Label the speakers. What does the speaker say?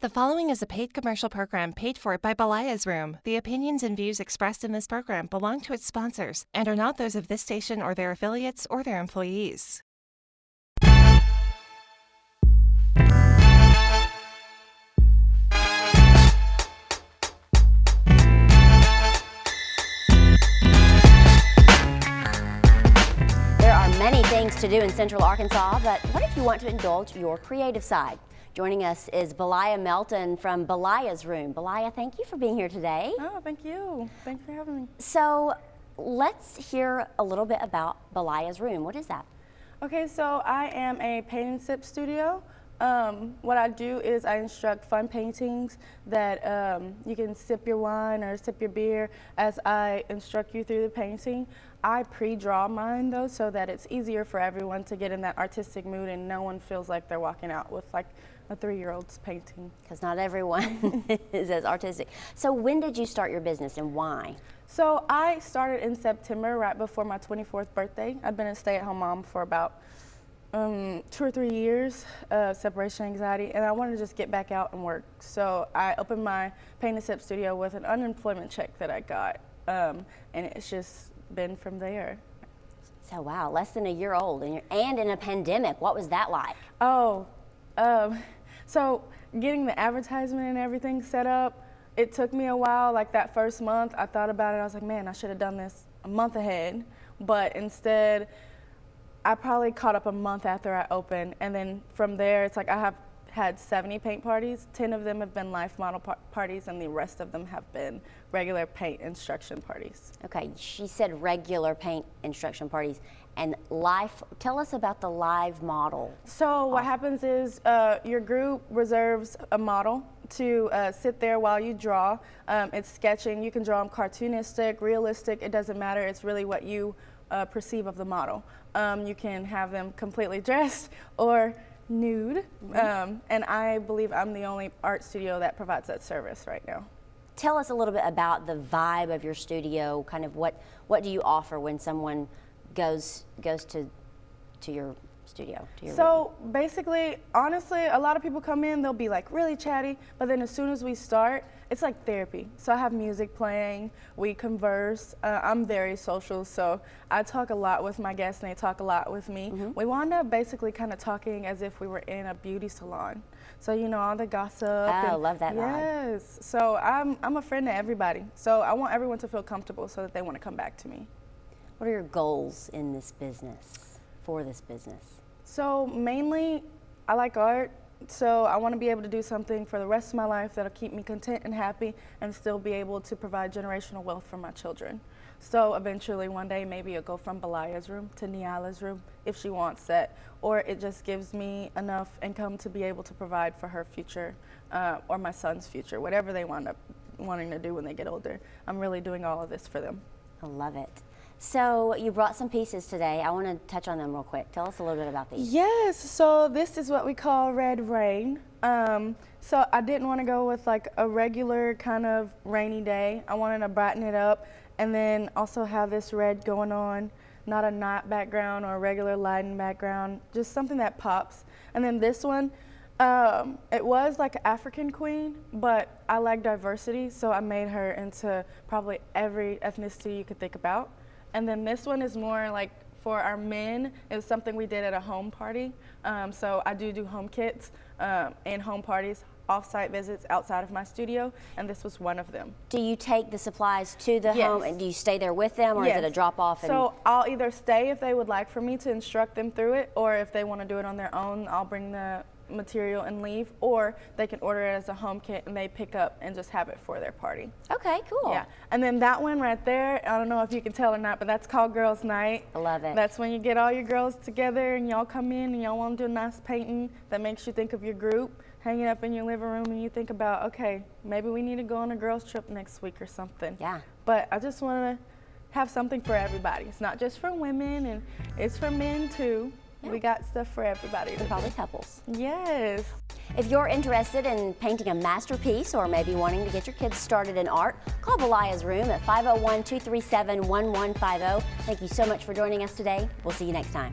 Speaker 1: The following is a paid commercial program paid for by Biliah's Room. The opinions and views expressed in this program belong to its sponsors and are not those of this station or their affiliates or their employees.
Speaker 2: There are many things to do in Central Arkansas, but what if you want to indulge your creative side? Joining us is Biliah Melton from Biliah's Room. Biliah, thank you for being here today.
Speaker 3: Oh, thank you. Thanks for having me.
Speaker 2: So let's hear a little bit about Biliah's Room. What is that?
Speaker 3: Okay, so I am a paint and sip studio. What I do is I instruct fun paintings that you can sip your wine or sip your beer as I instruct you through the painting. I pre-draw mine though so that it's easier for everyone to get in that artistic mood and no one feels like they're walking out with like a 3-year-old's painting.
Speaker 2: Because not everyone is as artistic. So when did you start your business and why?
Speaker 3: So I started in September right before my 24th birthday. I've been a stay-at-home mom for about 2 or 3 years, separation anxiety, and I wanted to just get back out and work. So I opened my paint and sip studio with an unemployment check that I got, and it's just been from there.
Speaker 2: So wow, less than a year old and in a pandemic. What was that like?
Speaker 3: So getting the advertisement and everything set up, it took me a while. Like that first month, I thought about it. I was like, man, I should have done this a month ahead. But instead, I probably caught up a month after I opened. And then from there, it's like I have had 70 paint parties. 10 of them have been life model parties, and the rest of them have been regular paint instruction parties.
Speaker 2: Okay, she said regular paint instruction parties and life. Tell us about the live model.
Speaker 3: So what happens is your group reserves a model to sit there while you draw. It's sketching. You can draw them cartoonistic, realistic. It doesn't matter. It's really what you perceive of the model. You can have them completely dressed or nude, and I believe I'm the only art studio that provides that service right now.
Speaker 2: Tell us a little bit about the vibe of your studio. Kind of what do you offer when someone goes to your studio?
Speaker 3: So basically, honestly, a lot of people come in, they'll be like really chatty, but then as soon as we start, it's like therapy. So I have music playing, we converse. I'm very social, so I talk a lot with my guests and they talk a lot with me. We wound up basically kind of talking as if we were in a beauty salon. So you know, all the gossip.
Speaker 2: I love that vibe.
Speaker 3: Yes, so I'm a friend to everybody. So I want everyone to feel comfortable so that they want to come back to me.
Speaker 2: What are your goals in this business, for this business?
Speaker 3: So mainly, I like art, so I want to be able to do something for the rest of my life that'll keep me content and happy and still be able to provide generational wealth for my children. So eventually one day maybe it'll go from Biliah's Room to Nyala's Room if she wants that, or it just gives me enough income to be able to provide for her future or my son's future, whatever they wind up wanting to do when they get older. I'm really doing all of this for them.
Speaker 2: I love it. So you brought some pieces today. I want to touch on them real quick. Tell us a little bit about these.
Speaker 3: Yes, so this is what we call Red Rain. So I didn't want to go with like a regular kind of rainy day. I wanted to brighten it up and then also have this red going on, not a night background or a regular lighting background, just something that pops. And then this one, it was like an African queen, but I like diversity, so I made her into probably every ethnicity you could think about. And then this one is more like for our men. It was something we did at a home party. So I do home kits and home parties, off-site visits outside of my studio, and this was one of them.
Speaker 2: Do you take the supplies to the home and do you stay there with them, or is it a drop-off?
Speaker 3: So I'll either stay if they would like for me to instruct them through it, or if they want to do it on their own, I'll bring the material and leave, or they can order it as a home kit and they pick up and just have it for their party.
Speaker 2: Okay, cool.
Speaker 3: Yeah, and then that one right there, I don't know if you can tell or not, but that's called Girls Night.
Speaker 2: I love it.
Speaker 3: That's when you get all your girls together and y'all come in and y'all want to do a nice painting that makes you think of your group, hang it up in your living room, and you think about, okay, maybe we need to go on a girls trip next week or something.
Speaker 2: Yeah.
Speaker 3: But I just want to have something for everybody. It's not just for women, and it's for men too. We got stuff for everybody.
Speaker 2: Probably couples.
Speaker 3: Yes.
Speaker 2: If you're interested in painting a masterpiece or maybe wanting to get your kids started in art, call Biliah's Room at 501-237-1150. Thank you so much for joining us today. We'll see you next time.